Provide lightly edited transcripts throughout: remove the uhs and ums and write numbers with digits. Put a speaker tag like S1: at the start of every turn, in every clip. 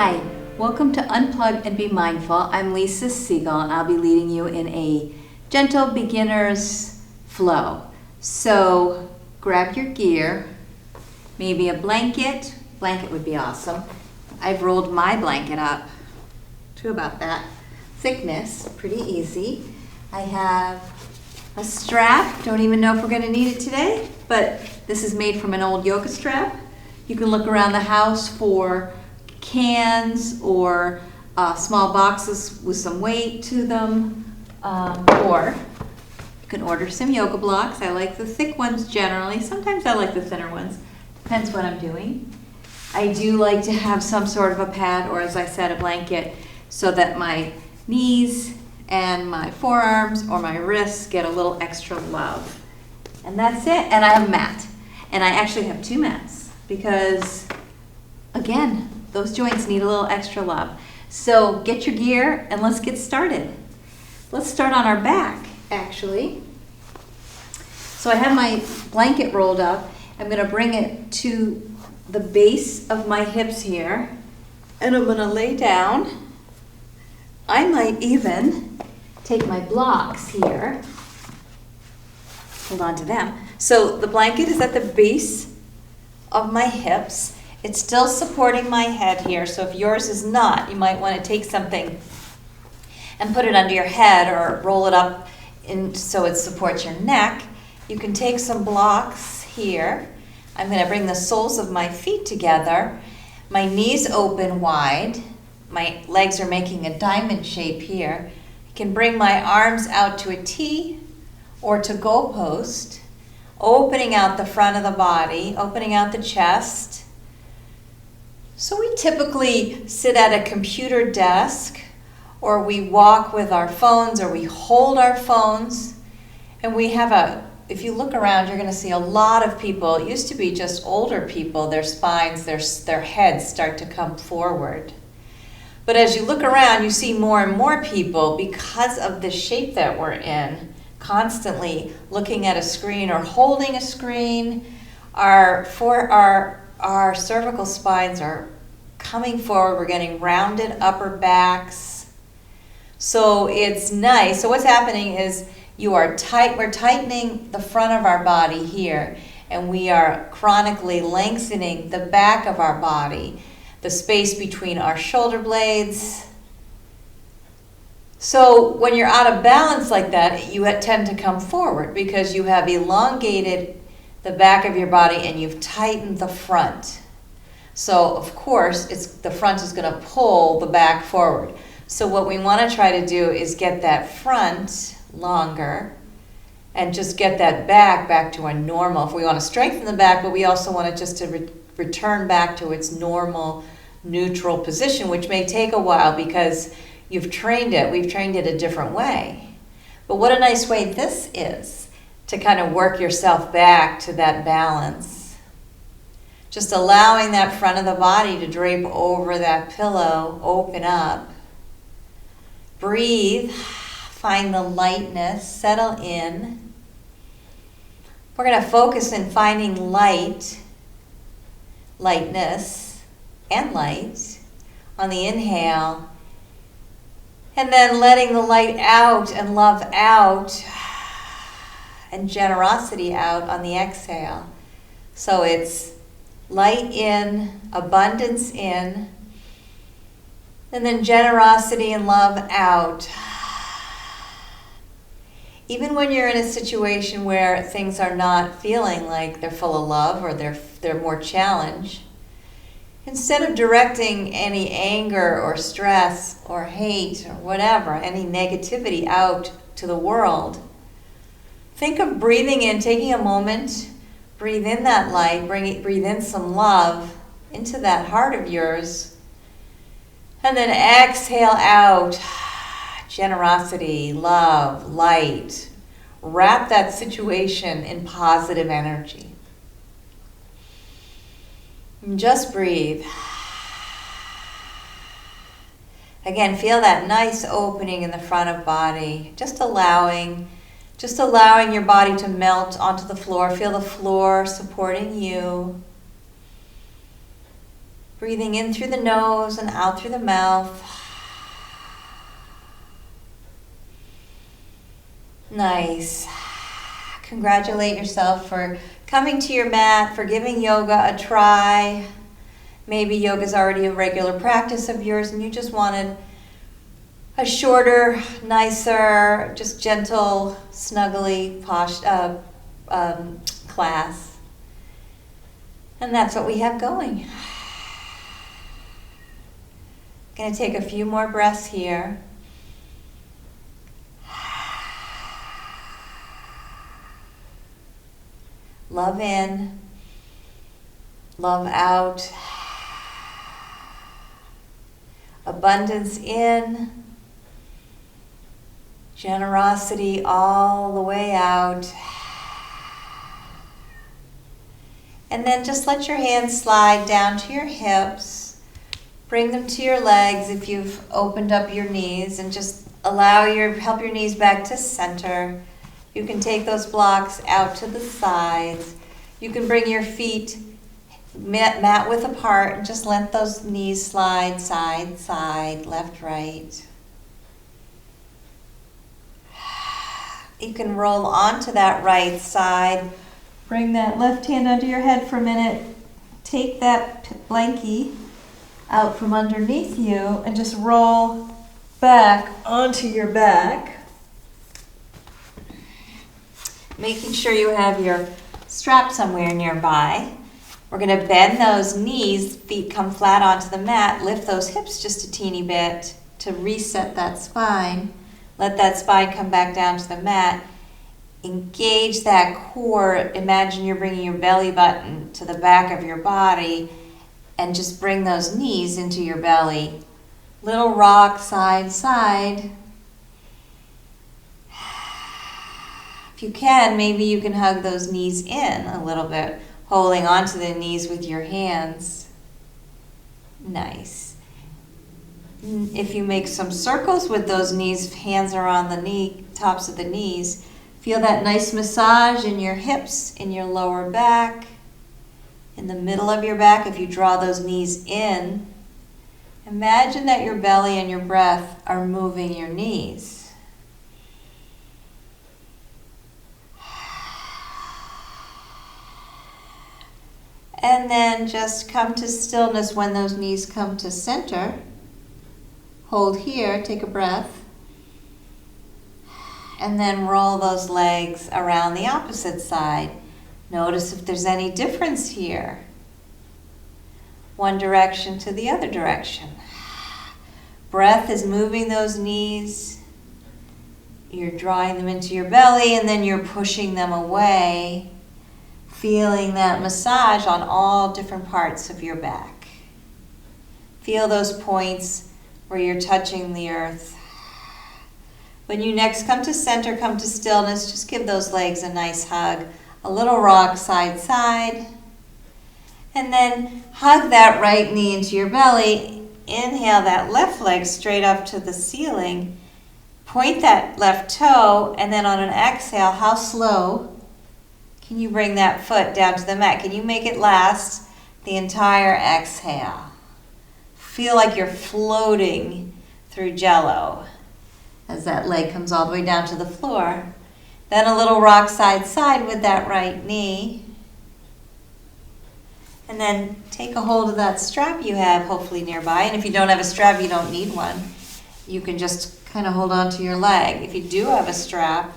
S1: Hi, welcome to Unplug and Be Mindful. I'm Lisa Segal and I'll be leading you in a gentle beginner's flow. So grab your gear, maybe a blanket. Blanket would be awesome. I've rolled my blanket up to about that thickness, pretty easy. I have a strap, don't even know if we're going to need it today, but this is made from an old yoga strap. You can look around the house for cans or small boxes with some weight to them, or you can order some yoga blocks. I like the thick ones generally. Sometimes I like the thinner ones. Depends what I'm doing. I do like to have some sort of a pad, or as I said, a blanket, so that my knees and my forearms or my wrists get a little extra love. And that's it. And I have a mat. And I actually have two mats because, again, those joints need a little extra love. So get your gear and let's get started. Let's start on our back, actually. So I have my blanket rolled up. I'm going to bring it to the base of my hips here. And I'm going to lay down. I might even take my blocks here. Hold on to them. So the blanket is at the base of my hips. It's still supporting my head here, so if yours is not, you might want to take something and put it under your head or roll it up in so it supports your neck. You can take some blocks here. I'm going to bring the soles of my feet together. My knees open wide. My legs are making a diamond shape here. I can bring my arms out to a T or to goalpost, opening out the front of the body, opening out the chest. So we typically sit at a computer desk, or we walk with our phones, or we hold our phones, and we have if you look around, you're going to see a lot of people. It used to be just older people, their spines, their heads start to come forward. But as you look around, you see more and more people, because of the shape that we're in, constantly looking at a screen or holding a screen. Our cervical spines are coming forward. We're getting rounded upper backs. So it's nice. So what's happening is we're tightening the front of our body here, and we are chronically lengthening the back of our body, the space between our shoulder blades. So when you're out of balance like that, you tend to come forward because you have elongated the back of your body and you've tightened the front. So of course, the front is going to pull the back forward. So what we want to try to do is get that front longer and just get that back to a normal. If we want to strengthen the back, but we also want it just to return back to its normal, neutral position, which may take a while because you've trained it. We've trained it a different way. But what a nice way this is to kind of work yourself back to that balance. Just allowing that front of the body to drape over that pillow, open up. Breathe, find the lightness, settle in. We're going to focus in finding lightness, and light on the inhale. And then letting the light out and love out and generosity out on the exhale. So it's light in, abundance in, and then generosity and love out. Even when you're in a situation where things are not feeling like they're full of love or they're more challenge, instead of directing any anger or stress or hate or whatever, any negativity out to the world, think of breathing in, taking a moment, breathe in that light, breathe in some love into that heart of yours, and then exhale out generosity, love, light. Wrap that situation in positive energy. And just breathe. Again, feel that nice opening in the front of body, just allowing your body to melt onto the floor. Feel the floor supporting you. Breathing in through the nose and out through the mouth. Nice. Congratulate yourself for coming to your mat, for giving yoga a try. Maybe yoga's already a regular practice of yours and you just wanted a shorter, nicer, just gentle, snuggly class. And that's what we have going. Going to take a few more breaths here. Love in, love out. Abundance in, generosity all the way out. And then just let your hands slide down to your hips. Bring them to your legs if you've opened up your knees, and just help your knees back to center. You can take those blocks out to the sides. You can bring your feet mat width apart and just let those knees slide side, side, left, right. You can roll onto that right side. Bring that left hand under your head for a minute. Take that blankie out from underneath you and just roll back onto your back. Making sure you have your strap somewhere nearby. We're going to bend those knees, feet come flat onto the mat, lift those hips just a teeny bit to reset that spine. Let that spine come back down to the mat. Engage that core. Imagine you're bringing your belly button to the back of your body and just bring those knees into your belly. Little rock, side, side. If you can, maybe you can hug those knees in a little bit, holding onto the knees with your hands. Nice. If you make some circles with those knees, hands are on the tops of the knees, feel that nice massage in your hips, in your lower back, in the middle of your back. If you draw those knees in, imagine that your belly and your breath are moving your knees. And then just come to stillness when those knees come to center. Hold here, take a breath. And then roll those legs around the opposite side. Notice if there's any difference here. One direction to the other direction. Breath is moving those knees. You're drawing them into your belly and then you're pushing them away. Feeling that massage on all different parts of your back. Feel those points where you're touching the earth. When you next come to center, come to stillness, just give those legs a nice hug. A little rock side, side. And then hug that right knee into your belly. Inhale that left leg straight up to the ceiling. Point that left toe, and then on an exhale, how slow can you bring that foot down to the mat? Can you make it last the entire exhale? Feel like you're floating through jello as that leg comes all the way down to the floor. Then a little rock side, side with that right knee. And then take a hold of that strap you have, hopefully nearby. And if you don't have a strap, you don't need one. You can just kind of hold on to your leg. If you do have a strap,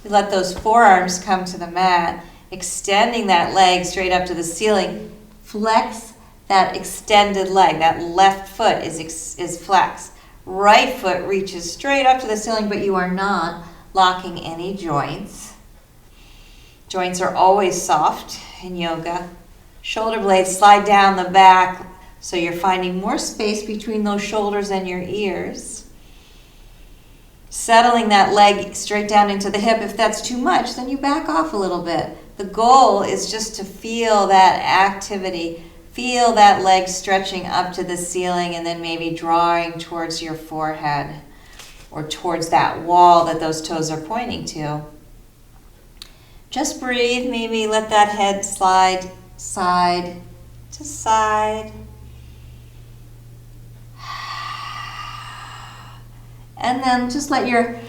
S1: you let those forearms come to the mat, extending that leg straight up to the ceiling. Flex that extended leg. That left foot is flexed. Right foot reaches straight up to the ceiling, but you are not locking any joints. Joints are always soft in yoga. Shoulder blades slide down the back, so you're finding more space between those shoulders and your ears. Settling that leg straight down into the hip. If that's too much, then you back off a little bit. The goal is just to feel that activity. Feel that leg stretching up to the ceiling and then maybe drawing towards your forehead or towards that wall that those toes are pointing to. Just breathe. Maybe let that head slide side to side.
S2: And then just let your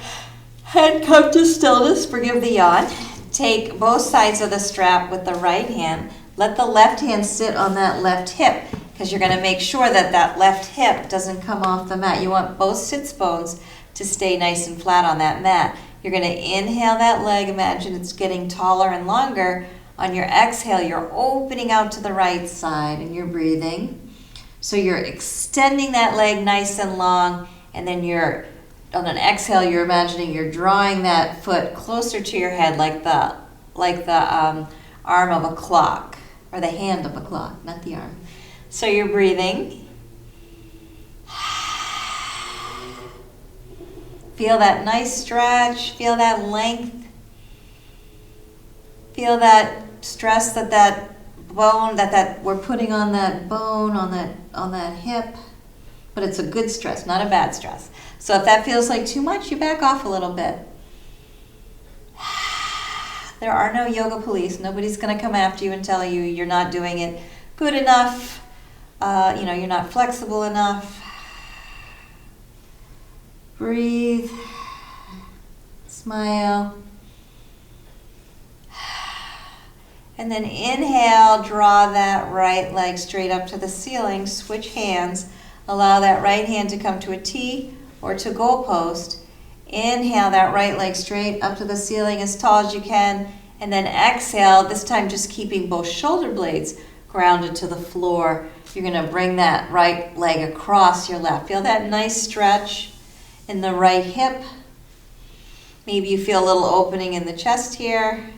S2: head come to stillness. Forgive the yawn. Take both sides of the strap with the right hand. Let the left hand sit on that left hip because you're going to make sure that that left hip doesn't come off the mat. You want both sits bones to stay nice and flat on that mat. You're going to inhale that leg. Imagine it's getting taller and longer. On your exhale, you're opening out to the right side and you're breathing. So you're extending that leg nice and long, and then you're on an exhale, you're imagining you're drawing that foot closer to your head like the arm of a clock, or the hand of a clock, not the arm. So you're breathing. Feel that nice stretch, feel that length. Feel that stress that bone, that we're putting on that bone, on that hip. But it's a good stress, not a bad stress. So if that feels like too much, you back off a little bit. There are no yoga police. Nobody's going to come after you and tell you you're not doing it good enough. You're not flexible enough. Breathe. Smile. And then inhale, draw that right leg straight up to the ceiling. Switch hands. Allow that right hand to come to a T or to goalpost. Inhale that right leg straight up to the ceiling as tall as you can. And then exhale, this time just keeping both shoulder blades grounded to the floor. You're going to bring that right leg across your left. Feel that nice stretch in the right hip. Maybe you feel a little opening in the chest here.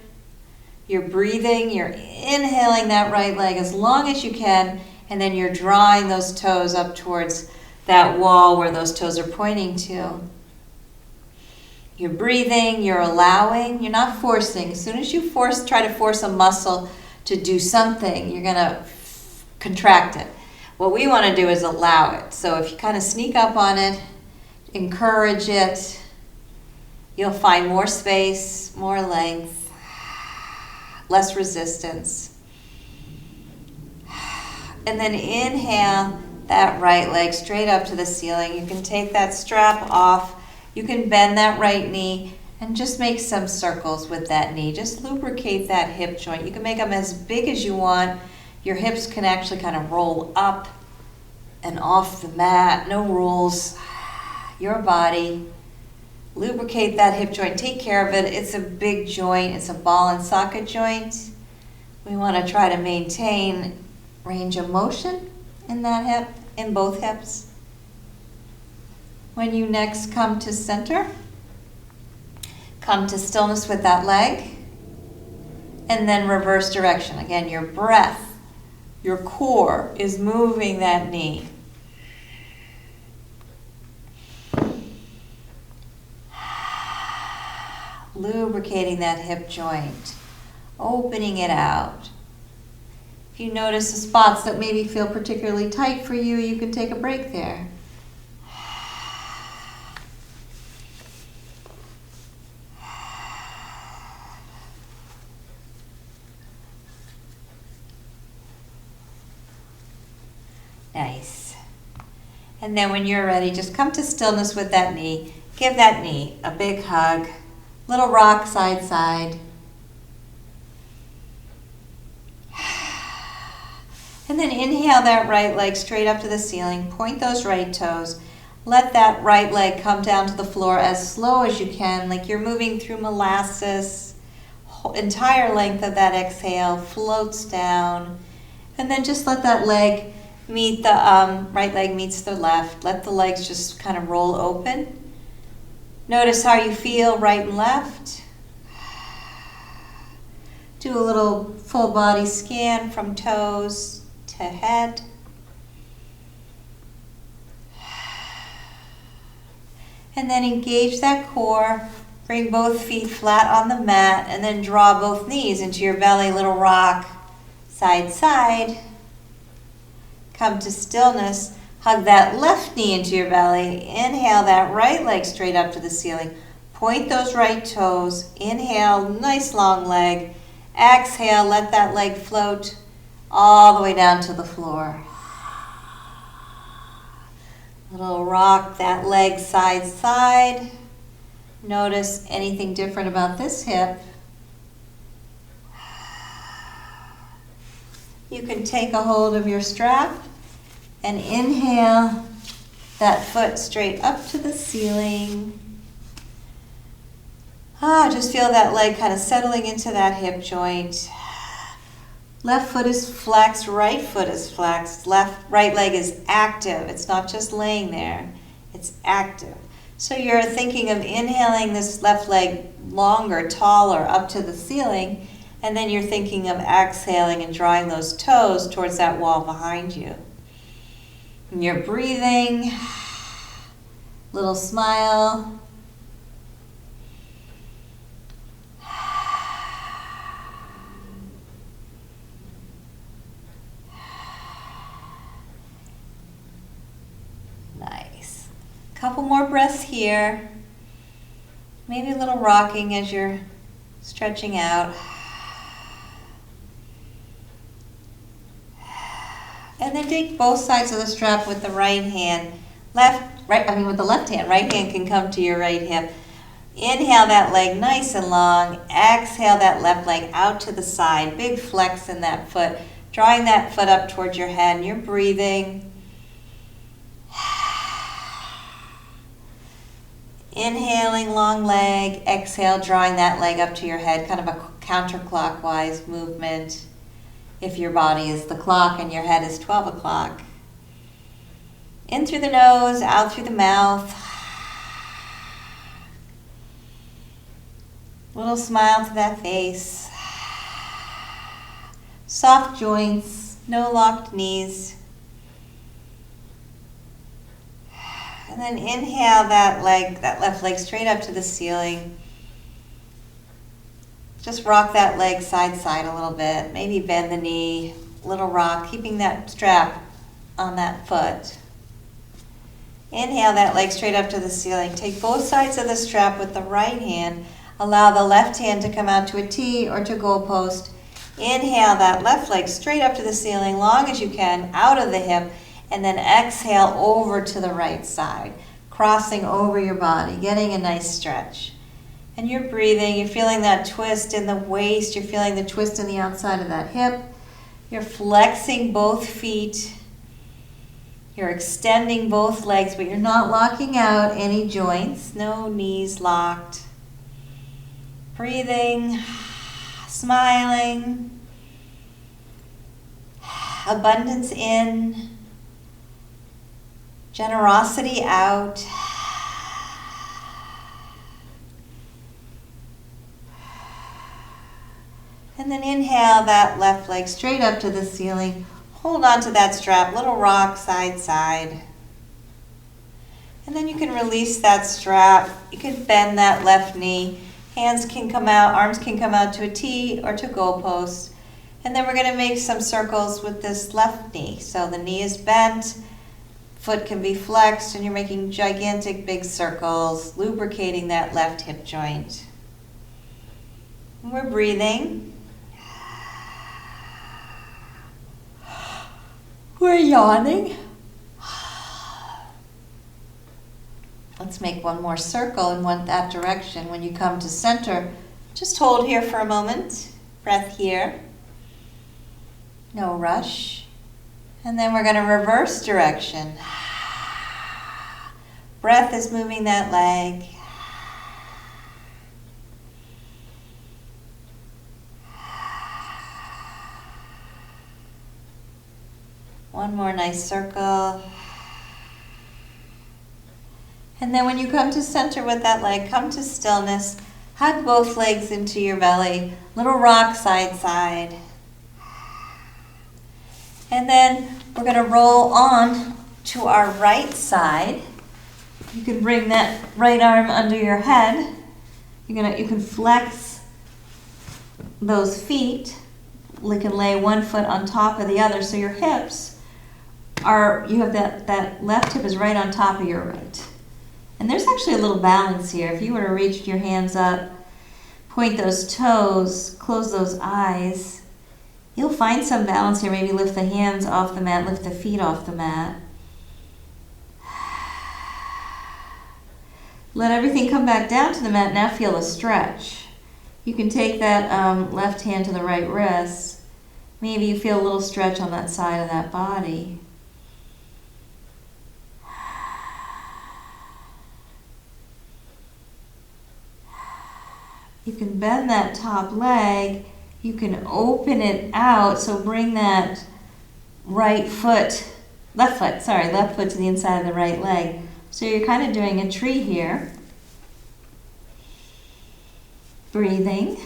S2: You're breathing, you're inhaling that right leg as long as you can, and then you're drawing those toes up towards that wall where those toes are pointing to. You're breathing, you're allowing, you're not forcing. As soon as you try to force a muscle to do something, you're going to contract it. What we want to do is allow it. So if you kind of sneak up on it, encourage it, you'll find more space, more length, less resistance. And then inhale that right leg straight up to the ceiling. You can take that strap off. You can bend that right knee and just make some circles with that knee. Just lubricate that hip joint. You can make them as big as you want. Your hips can actually kind of roll up and off the mat. No rules. Your body. Lubricate that hip joint. Take care of it. It's a big joint. It's a ball and socket joint. We want to try to maintain range of motion in that hip, in both hips. When you next come to center, come to stillness with that leg, and then reverse direction. Again, your breath, your core is moving that knee. Lubricating that hip joint, opening it out. If you notice the spots that maybe feel particularly tight for you, you can take a break there. Nice. And then when you're ready, just come to stillness with that knee. Give that knee a big hug. Little rock side side. And then inhale that right leg straight up to the ceiling. Point those right toes. Let that right leg come down to the floor as slow as you can, like you're moving through molasses. Entire length of that exhale floats down. And then just let that leg meet the right leg meets the left. Let the legs just kind of roll open. Notice how you feel right and left. Do a little full body scan from toes to head. And then engage that core. Bring both feet flat on the mat and then draw both knees into your belly, little rock, side, side. Come to stillness. Hug that left knee into your belly. Inhale that right leg straight up to the ceiling. Point those right toes. Inhale, nice long leg. Exhale, let that leg float all the way down to the floor. Little rock that leg side side. Notice anything different about this hip. You can take a hold of your strap and inhale that foot straight up to the ceiling. Just feel that leg kind of settling into that hip joint. Left foot is flexed, right foot is flexed. Right leg is active. It's not just laying there, it's active. So you're thinking of inhaling this left leg longer, taller, up to the ceiling, and then you're thinking of exhaling and drawing those toes towards that wall behind you. And you're breathing, little smile. Nice. Couple more breaths here. Maybe a little rocking as you're stretching out. And then take both sides of the strap with the right hand. With the left hand. Right hand can come to your right hip. Inhale that leg nice and long. Exhale that left leg out to the side. Big flex in that foot. Drawing that foot up towards your head. And you're breathing. Inhaling, long leg. Exhale, drawing that leg up to your head. Kind of a counterclockwise movement. If your body is the clock and your head is 12 o'clock. In through the nose, out through the mouth. Little smile to that face. Soft joints, no locked knees. And then inhale that left leg straight up to the ceiling. Just rock that leg side side a little bit. Maybe bend the knee, little rock, keeping that strap on that foot. Inhale that leg straight up to the ceiling. Take both sides of the strap with the right hand. Allow the left hand to come out to a T or to goalpost. Inhale that left leg straight up to the ceiling, long as you can, out of the hip, and then exhale over to the right side, crossing over your body, getting a nice stretch. And you're breathing, you're feeling that twist in the waist, you're feeling the twist in the outside of that hip. You're flexing both feet. You're extending both legs, but you're not locking out any joints, no knees locked. Breathing, smiling, abundance in, generosity out. And then inhale that left leg straight up to the ceiling. Hold on to that strap, little rock side side. And then you can release that strap. You can bend that left knee. Hands can come out, arms can come out to a T or to goalpost. And then we're going to make some circles with this left knee. So the knee is bent, foot can be flexed, and you're making gigantic big circles, lubricating that left hip joint. And we're breathing. We're yawning. Let's make one more circle in that direction. When you come to center, just hold here for a moment. Breath here. No rush. And then we're going to reverse direction. Breath is moving that leg. One more nice circle. And then when you come to center with that leg, come to stillness. Hug both legs into your belly. Little rock side side. And then we're going to roll on to our right side. You can bring that right arm under your head. You can flex those feet. You can lay one foot on top of the other, so your hips you have that left hip is right on top of your right. And there's actually a little balance here. If you were to reach your hands up, point those toes, close those eyes, you'll find some balance here. Maybe lift the hands off the mat, lift the feet off the mat. Let everything come back down to the mat. Now feel a stretch. You can take that left hand to the right wrist. Maybe you feel a little stretch on that side of that body. You can bend that top leg. You can open it out. So bring that left foot to the inside of the right leg. So you're kind of doing a tree here. Breathing.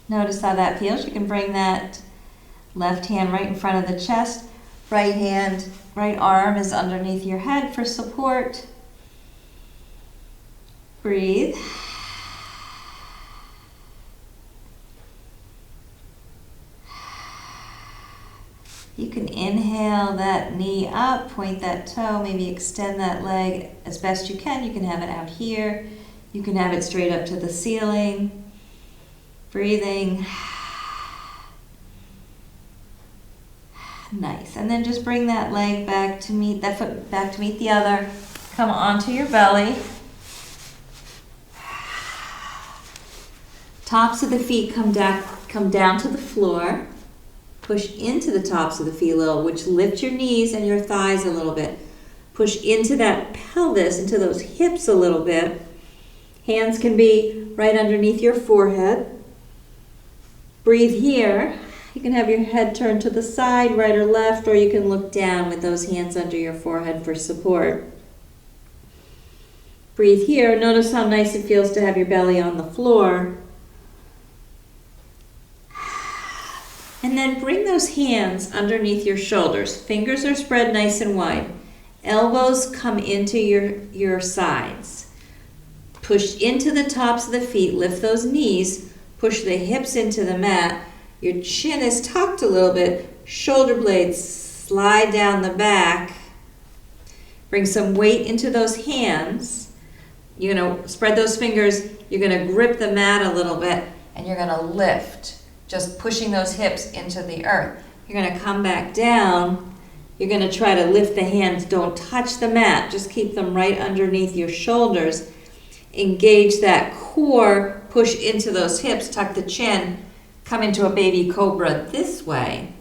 S2: Notice how that feels. You can bring that left hand right in front of the chest. Right arm is underneath your head for support. Breathe. You can inhale that knee up, point that toe, maybe extend that leg as best you can. You can have it out here. You can have it straight up to the ceiling. Breathing. Nice. And then just bring that leg back to meet, that foot back to meet the other. Come onto your belly. Tops of the feet come down to the floor. Push into the tops of the feet a little, which lift your knees and your thighs a little bit. Push into that pelvis, into those hips a little bit. Hands can be right underneath your forehead. Breathe here. You can have your head turned to the side, right or left, or you can look down with those hands under your forehead for support. Breathe here. Notice how nice it feels to have your belly on the floor. And then bring those hands underneath your shoulders. Fingers are spread nice and wide. Elbows come into your sides. Push into the tops of the feet. Lift those knees. Push the hips into the mat. Your chin is tucked a little bit. Shoulder blades slide down the back. Bring some weight into those hands. You're going to spread those fingers. You're going to grip the mat a little bit, and you're going to lift. Just pushing those hips into the earth. You're going to come back down. You're going to try to lift the hands. Don't touch the mat. Just keep them right underneath your shoulders. Engage that core. Push into those hips. Tuck the chin. Come into a baby cobra this way.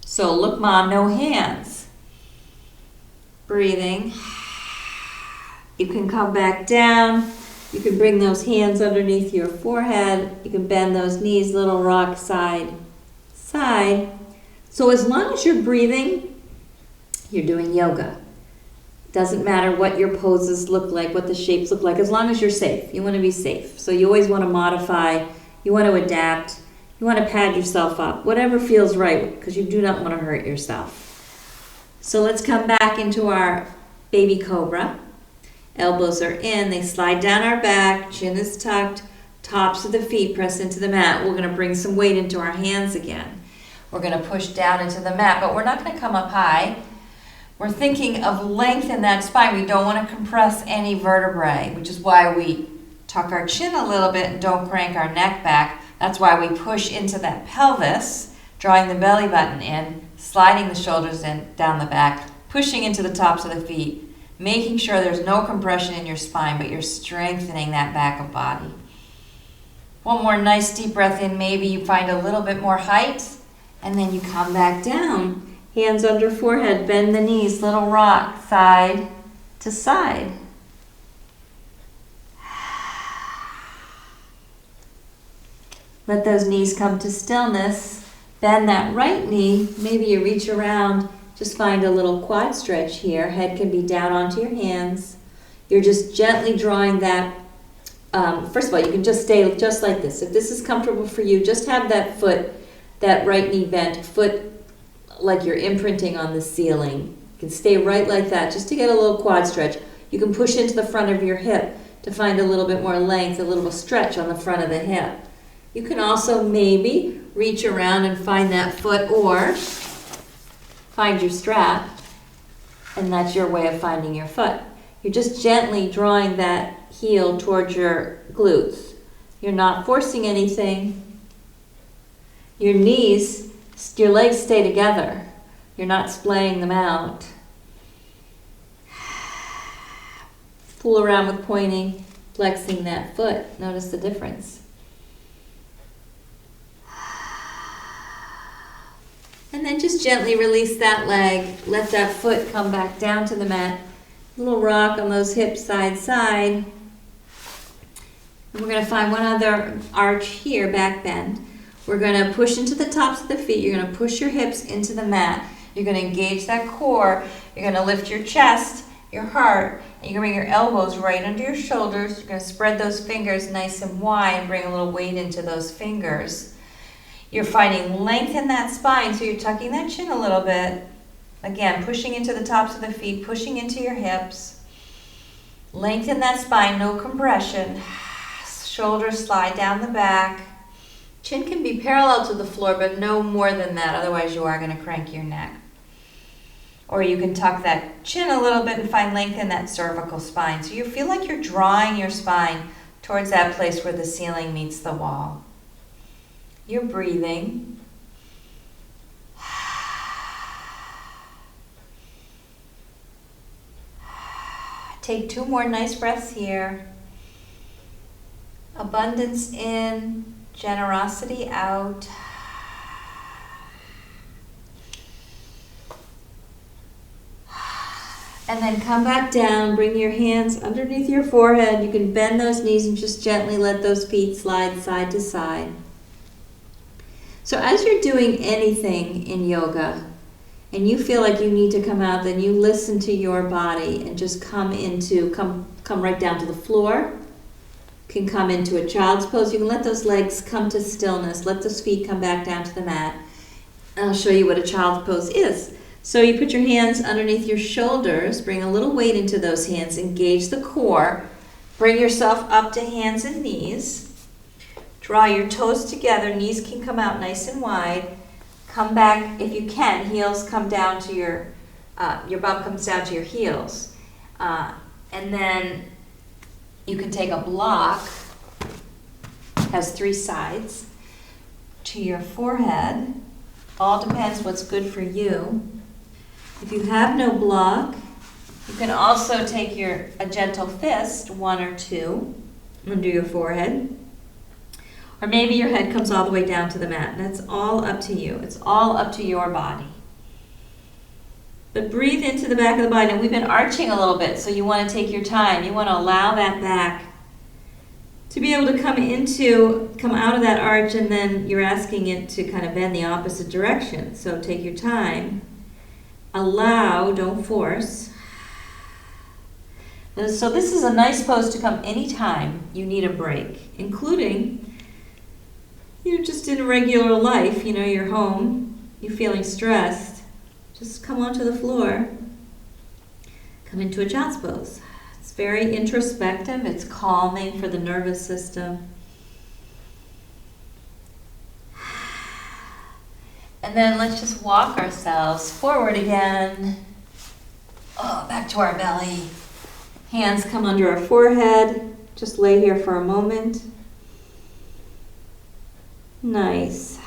S2: So look, Mom, no hands. Breathing. You can come back down. You can bring those hands underneath your forehead. You can bend those knees, little rock side, side. So as long as you're breathing, you're doing yoga. Doesn't matter what your poses look like, what the shapes look like, as long as you're safe. You want to be safe. So you always want to modify. You want to adapt. You want to pad yourself up. Whatever feels right, because you do not want to hurt yourself. So let's come back into our baby cobra. Elbows are in, they slide down our back, chin is tucked, tops of the feet press into the mat. We're going to bring some weight into our hands again. We're going to push down into the mat, but we're not going to come up high. We're thinking of length in that spine. We don't want to compress any vertebrae, which is why we tuck our chin a little bit and don't crank our neck back. That's why we push into that pelvis, drawing the belly button in, sliding the shoulders in, down the back, pushing into the tops of the feet. Making sure there's no compression in your spine, but you're strengthening that back of body. One more nice deep breath in. Maybe you find a little bit more height, and then you come back down. Hands under forehead, bend the knees, little rock, side to side. Let those knees come to stillness. Bend that right knee. Maybe you reach around. Just find a little quad stretch here. Head can be down onto your hands. You're just gently drawing that. First of all, you can just stay just like this. If this is comfortable for you, just have that foot, that right knee bent, foot like you're imprinting on the ceiling. You can stay right like that just to get a little quad stretch. You can push into the front of your hip to find a little bit more length, a little stretch on the front of the hip. You can also maybe reach around and find that foot, or find your strap, and that's your way of finding your foot. You're just gently drawing that heel towards your glutes. You're not forcing anything. Your knees, your legs stay together. You're not splaying them out.
S1: fool around with pointing, flexing that foot. Notice the difference. And then just gently release that leg. Let that foot come back down to the mat. Little rock on those hips, side, side. And we're going to find one other arch here, back bend. We're going to push into the tops of the feet. You're going to push your hips into the mat. You're going to engage that core. You're going to lift your chest, your heart, and you're going to bring your elbows right under your shoulders. You're going to spread those fingers nice and wide, bring a little weight into those fingers. You're finding length in that spine, so you're tucking that chin a little bit. Again, pushing into the tops of the feet, pushing into your hips. Lengthen that spine, no compression. Shoulders slide down the back. Chin can be parallel to the floor, but no more than that, otherwise you are going to crank your neck. Or you can tuck that chin a little bit and find length in that cervical spine. So you feel like you're drawing your spine towards that place where the ceiling meets the wall. You're breathing. Take 2 more nice breaths here. Abundance in, generosity out. And then come back down, bring your hands underneath your forehead. You can bend those knees and just gently let those feet slide side to side. So as you're doing anything in yoga and you feel like you need to come out, then you listen to your body and just come right down to the floor. You can come into a child's pose. You can let those legs come to stillness. Let those feet come back down to the mat. And I'll show you what a child's pose is. So you put your hands underneath your shoulders, bring a little weight into those hands, engage the core, bring yourself up to hands and knees. Draw your toes together, knees can come out nice and wide. Come back, if you can, heels come down to your bum comes down to your heels. And then you can take a block, has 3 sides, to your forehead. All depends what's good for you. If you have no block, you can also take a gentle fist, 1 or 2, under your forehead. Or maybe your head comes all the way down to the mat. That's all up to you. It's all up to your body. But breathe into the back of the body. And we've been arching a little bit, so you want to take your time. You want to allow that back to be able to come out of that arch, and then you're asking it to kind of bend the opposite direction. So take your time. Allow, don't force. So this is a nice pose to come anytime you need a break, including just in regular life, you're home, you're feeling stressed. Just come onto the floor. Come into a child's pose. It's very introspective. It's calming for the nervous system. And then let's just walk ourselves forward again. Back to our belly. Hands come under our forehead. Just lay here for a moment. Nice.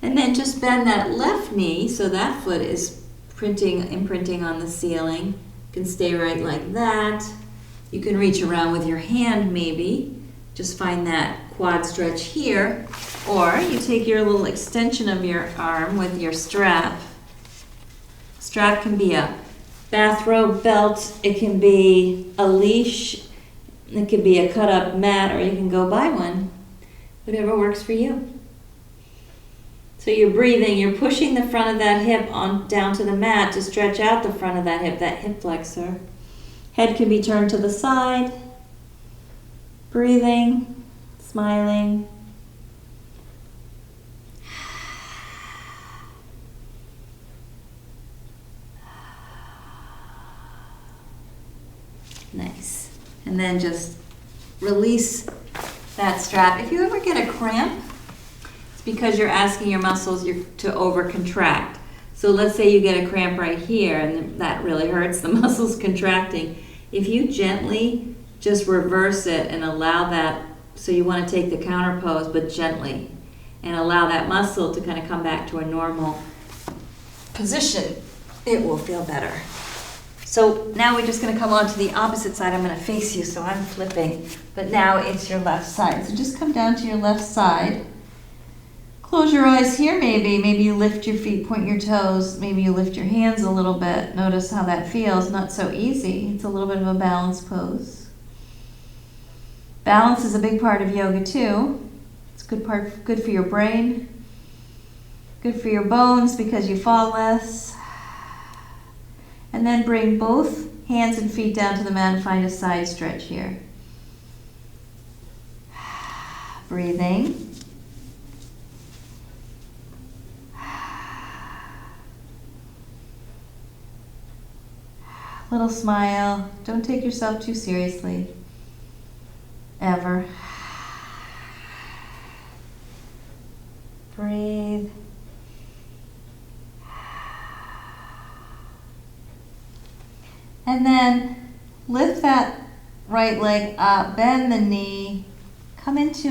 S1: And then just bend that left knee so that foot is imprinting on the ceiling. You can stay right like that. You can reach around with your hand maybe. Just find that quad stretch here. Or you take your little extension of your arm with your strap. Strap can be a bathrobe belt. It can be a leash. It could be a cut-up mat, or you can go buy one. Whatever works for you. So you're breathing, you're pushing the front of that hip on down to the mat to stretch out the front of that hip flexor. Head can be turned to the side. Breathing, smiling. Nice. And then just release that strap. If you ever get a cramp, it's because you're asking your muscles to over-contract. So let's say you get a cramp right here, and that really hurts, the muscles contracting. If you gently just reverse it and allow that, so you want to take the counter pose, but gently, and allow that muscle to kind of come back to a normal position, it will feel better. So now we're just gonna come on to the opposite side. I'm gonna face you, so I'm flipping. But now it's your left side. So just come down to your left side. Close your eyes here maybe. Maybe you lift your feet, point your toes. Maybe you lift your hands a little bit. Notice how that feels. Not so easy. It's a little bit of a balance pose. Balance is a big part of yoga too. It's good for your brain. Good for your bones because you fall less. And then bring both hands and feet down to the mat and find a side stretch here. Breathing. Little smile. Don't take yourself too seriously. Ever. Breathe. And then lift that right leg up, bend the knee, come into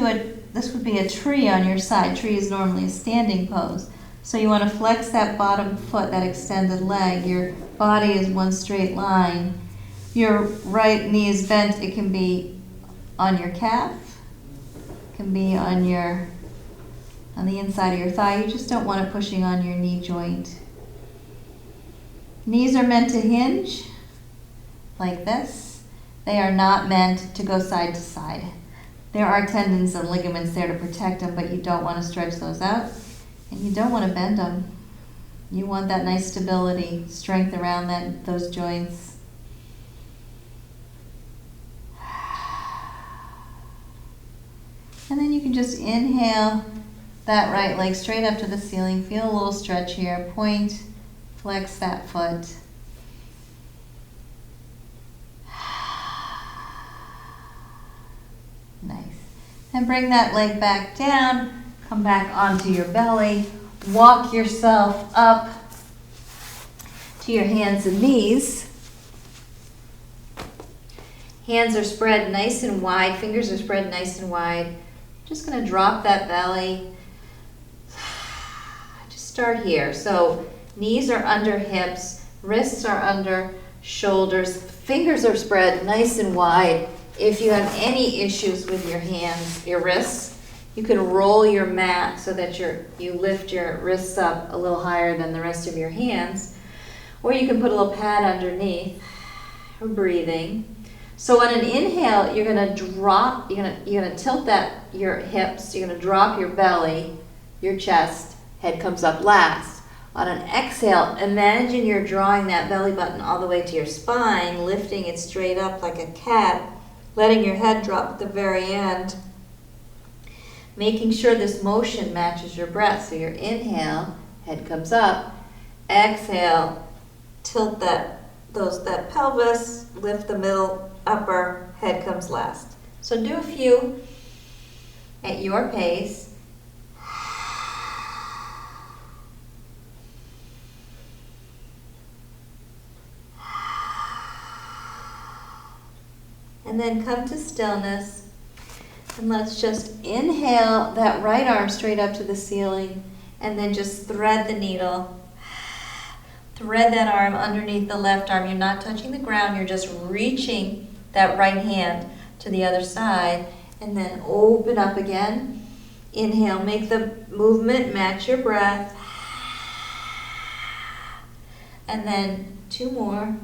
S1: this would be a tree on your side. Tree is normally a standing pose. So you want to flex that bottom foot, that extended leg. Your body is one straight line. Your right knee is bent. It can be on your calf. It can be on the inside of your thigh. You just don't want it pushing on your knee joint. Knees are meant to hinge like this. They are not meant to go side to side. There are tendons and ligaments there to protect them, but you don't want to stretch those out, and you don't want to bend them. You want that nice stability, strength around those joints. And then you can just inhale that right leg straight up to the ceiling. Feel a little stretch here. Point, flex that foot. Nice. And bring that leg back down. Come back onto your belly. Walk yourself up to your hands and knees. Hands are spread nice and wide. Fingers are spread nice and wide. Just going to drop that belly. Just start here. So knees are under hips. Wrists are under shoulders. Fingers are spread nice and wide. If you have any issues with your hands, your wrists, you can roll your mat so that you lift your wrists up a little higher than the rest of your hands. Or you can put a little pad underneath. We're breathing. So on an inhale, you're gonna drop, you're gonna tilt your hips, you're gonna drop your belly, your chest, head comes up last. On an exhale, imagine you're drawing that belly button all the way to your spine, lifting it straight up like a cat, letting your head drop at the very end, making sure this motion matches your breath. So your inhale, head comes up, exhale, tilt that pelvis, lift the middle, upper, head comes last. So do a few at your pace. And then come to stillness. And let's just inhale that right arm straight up to the ceiling, and then just thread the needle. Thread that arm underneath the left arm. You're not touching the ground, you're just reaching that right hand to the other side, and then open up again. Inhale, make the movement match your breath. And then two more.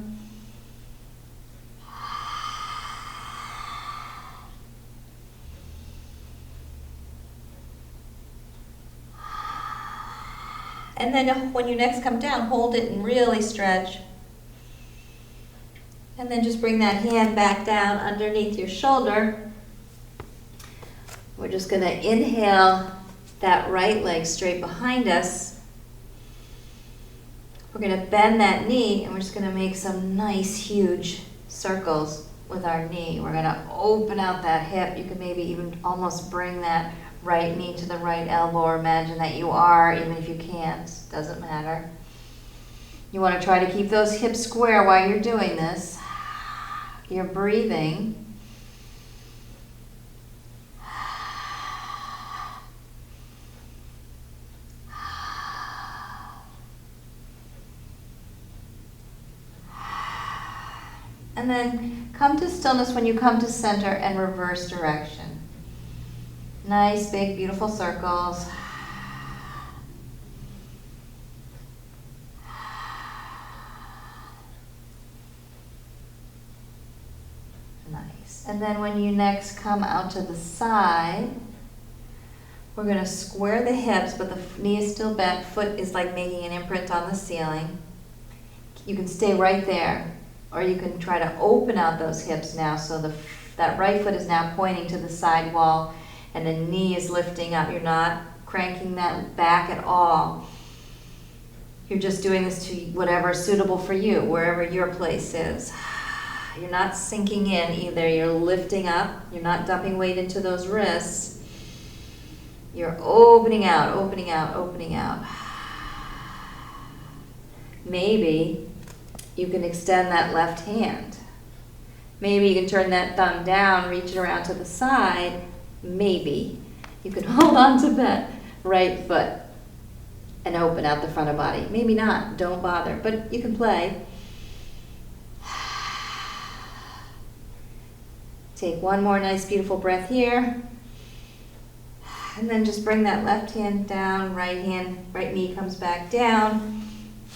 S1: And then when you next come down, hold it and really stretch. And then just bring that hand back down underneath your shoulder. We're just going to inhale that right leg straight behind us. We're going to bend that knee, and we're just going to make some nice, huge circles with our knee. We're going to open out that hip. You can maybe even almost bring that right knee to the right elbow, or imagine that you are, even if you can't. Doesn't matter. You want to try to keep those hips square while you're doing this. You're breathing.
S2: And then come to stillness when you come to center and reverse direction. Nice, big, beautiful circles. Nice. And then when you next come out to the side, we're going to square the hips, but the knee is still bent. Foot is like making an imprint on the ceiling. You can stay right there, or you can try to open out those hips now so that right foot is now pointing to the side wall and the knee is lifting up. You're not cranking that back at all. You're just doing this to whatever is suitable for you, wherever your place is. You're not sinking in either. You're lifting up. You're not dumping weight into those wrists. You're opening out, opening out, opening out. Maybe you can extend that left hand. Maybe you can turn that thumb down, reach it around to the side. Maybe you can hold on to that right foot and open out the front of body. Maybe not, don't bother, but you can play. Take one more nice beautiful breath here. And then just bring that left hand down, right knee comes back down.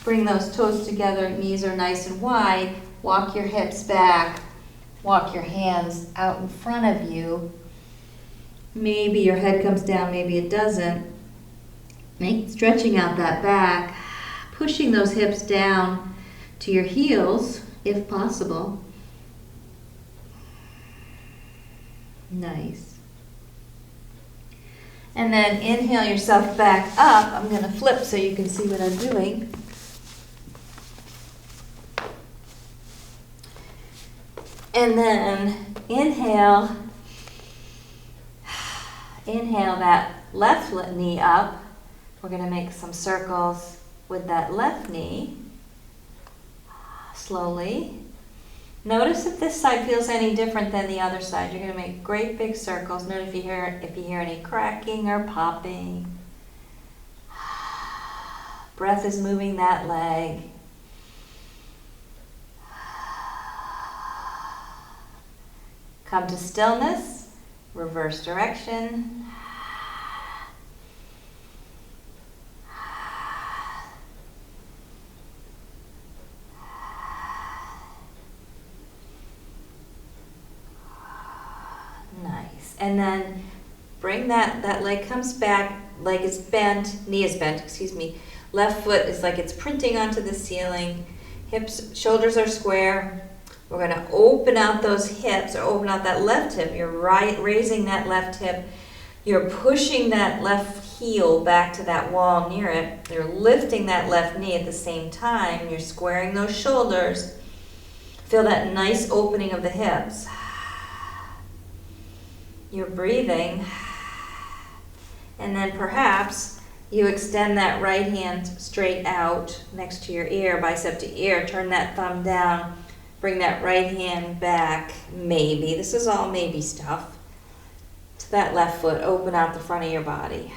S2: Bring those toes together, knees are nice and wide. Walk your hips back. Walk your hands out in front of you. Maybe your head comes down, maybe it doesn't. Stretching out that back. Pushing those hips down to your heels, if possible. Nice. And then inhale yourself back up. I'm going to flip so you can see what I'm doing. And then inhale that left knee up. We're going to make some circles with that left knee. Slowly. Notice if this side feels any different than the other side. You're going to make great big circles. Note if you hear any cracking or popping. Breath is moving that leg. Come to stillness, reverse direction. Nice. And then bring that leg comes back, leg is bent, knee is bent, excuse me. Left foot is like it's printing onto the ceiling. Hips, shoulders are square. We're going to open out those hips, or open out that left hip. You're raising that left hip. You're pushing that left heel back to that wall near it. You're lifting that left knee at the same time. You're squaring those shoulders. Feel that nice opening of the hips. You're breathing. And then perhaps you extend that right hand straight out next to your ear, bicep to ear. Turn that thumb down. Bring that right hand back, maybe. This is all maybe stuff. To that left foot, open out the front of your body.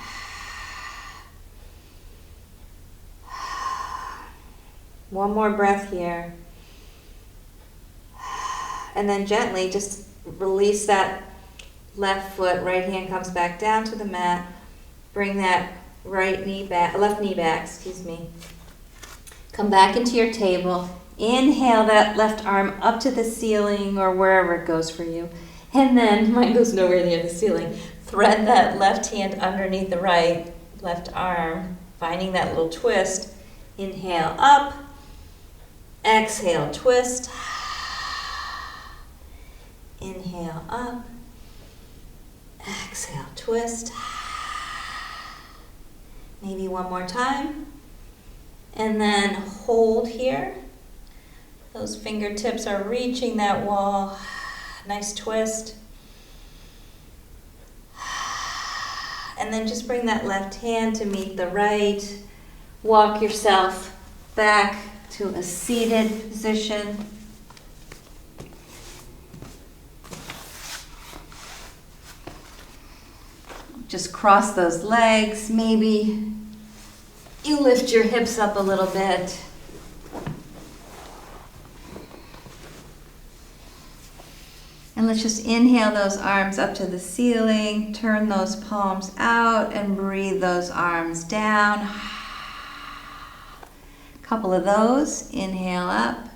S2: One more breath here. And then gently just release that left foot, right hand comes back down to the mat. Bring that left knee back, excuse me. Come back into your table. Inhale that left arm up to the ceiling or wherever it goes for you. And then, mine goes nowhere near the ceiling. Thread that left hand underneath the right, left arm, finding that little twist. Inhale up. Exhale, twist. Inhale up. Exhale, twist. Maybe one more time. And then hold here. Those fingertips are reaching that wall. Nice twist. And then just bring that left hand to meet the right. Walk yourself back to a seated position. Just cross those legs. Maybe you lift your hips up a little bit.
S1: And let's just inhale those arms up to the ceiling, turn those palms out, and breathe those arms down. Couple of those. Inhale up,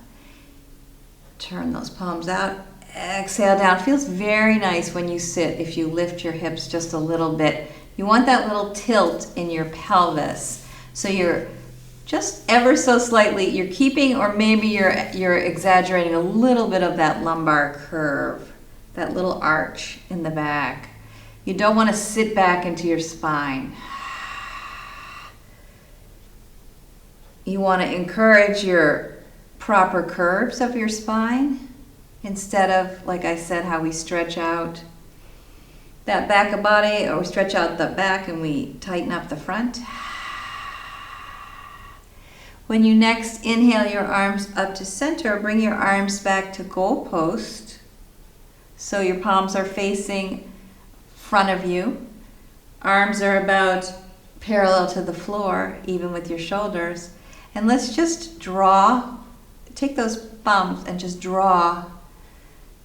S1: turn those palms out, exhale down. Feels very nice when you sit if you lift your hips just a little bit. You want that little tilt in your pelvis. So you're just ever so slightly, you're keeping, or maybe you're exaggerating a little bit of that lumbar curve, that little arch in the back. You don't want to sit back into your spine. You want to encourage your proper curves of your spine instead of, like I said, how we stretch out that back of body, or we stretch out the back and we tighten up the front. When you next inhale your arms up to center, bring your arms back to goalpost. So your palms are facing front of you. Arms are about parallel to the floor, even with your shoulders. And let's just draw, take those thumbs and just draw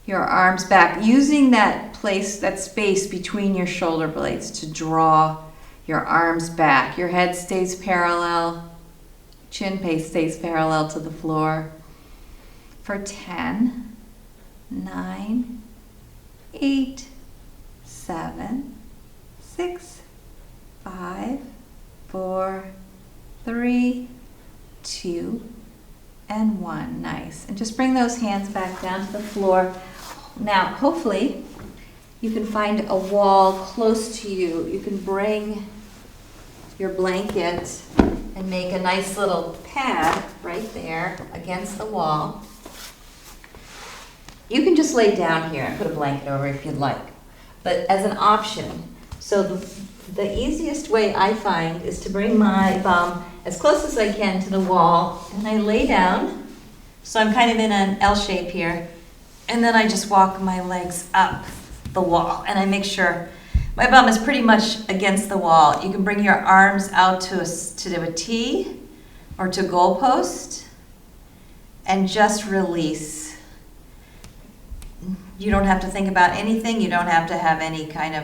S1: your arms back, using that place, that space between your shoulder blades to draw your arms back. Your head stays parallel, chin base stays parallel to the floor. For 10, 9, 8, 7, 6, 5, 4, 3, 2, and 1. Nice. And just bring those hands back down to the floor. Now, hopefully, you can find a wall close to you. You can bring your blanket and make a nice little pad right there against the wall. You can just lay down here and put a blanket over if you'd like, but as an option. So the easiest way I find is to bring my bum as close as I can to the wall, and I lay down. So I'm kind of in an L shape here, and then I just walk my legs up the wall, and I make sure my bum is pretty much against the wall. You can bring your arms out to a T or to goalpost and just release. You don't have to think about anything. You don't have to have any kind of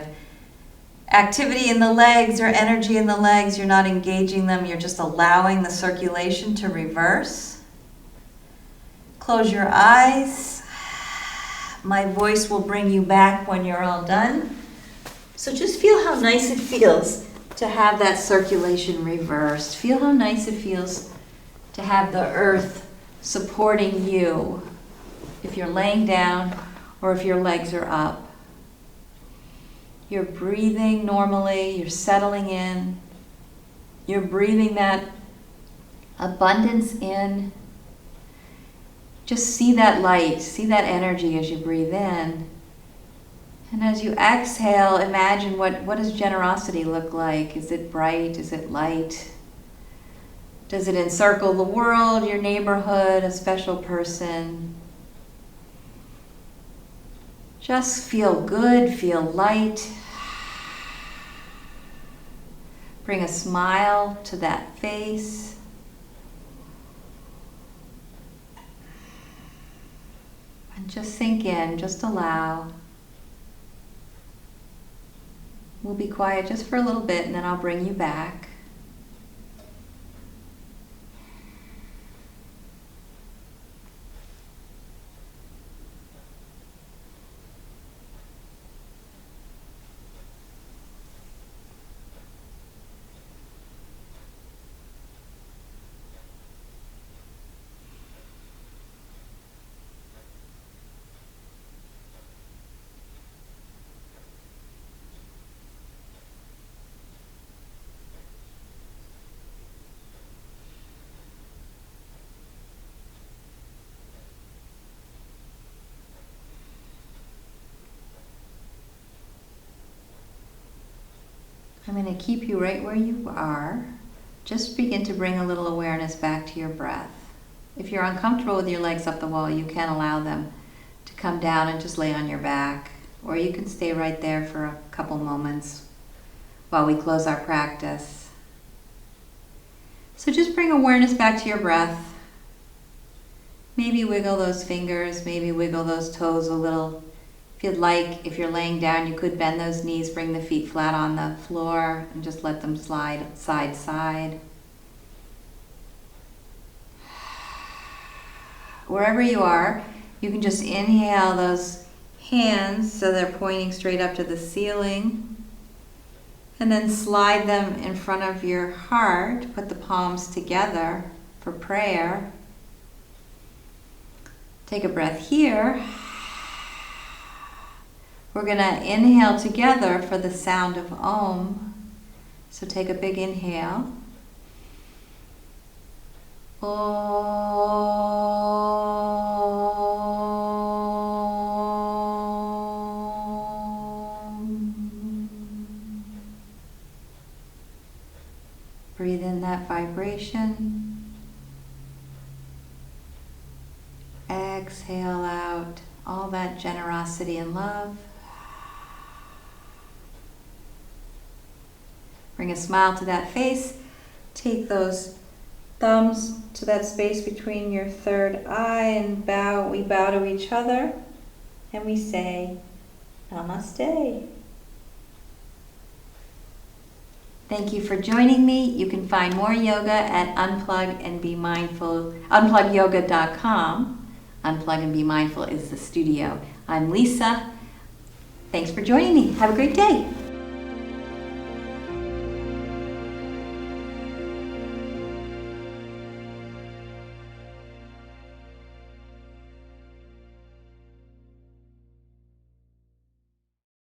S1: activity in the legs or energy in the legs. You're not engaging them. You're just allowing the circulation to reverse. Close your eyes. My voice will bring you back when you're all done. So just feel how nice it feels to have that circulation reversed. Feel how nice it feels to have the earth supporting you if you're laying down or if your legs are up. You're breathing normally, you're settling in, you're breathing that abundance in. Just see that light, see that energy as you breathe in. And as you exhale, imagine what does generosity look like? Is it bright? Is it light? Does it encircle the world, your neighborhood, a special person? Just feel good, feel light. Bring a smile to that face. And just sink in, just allow. We'll be quiet just for a little bit, and then I'll bring you back. I'm going to keep you right where you are. Just begin to bring a little awareness back to your breath. If you're uncomfortable with your legs up the wall, you can allow them to come down and just lay on your back. Or you can stay right there for a couple moments while we close our practice. So just bring awareness back to your breath. Maybe wiggle those fingers, maybe wiggle those toes a little If you'd like, if you're laying down, you could bend those knees, bring the feet flat on the floor, and just let them slide side to side. Wherever you are, you can just inhale those hands so they're pointing straight up to the ceiling. And then slide them in front of your heart. Put the palms together for prayer. Take a breath here. We're going to inhale together for the sound of Om. So take a big inhale. Om. Breathe in that vibration. Exhale out all that generosity and love. Bring a smile to that face. Take those thumbs to that space between your third eye and bow. We bow to each other and we say, Namaste. Thank you for joining me. You can find more yoga at unplugyoga.com. Unplug and Be Mindful is the studio. I'm Lisa. Thanks for joining me. Have a great day.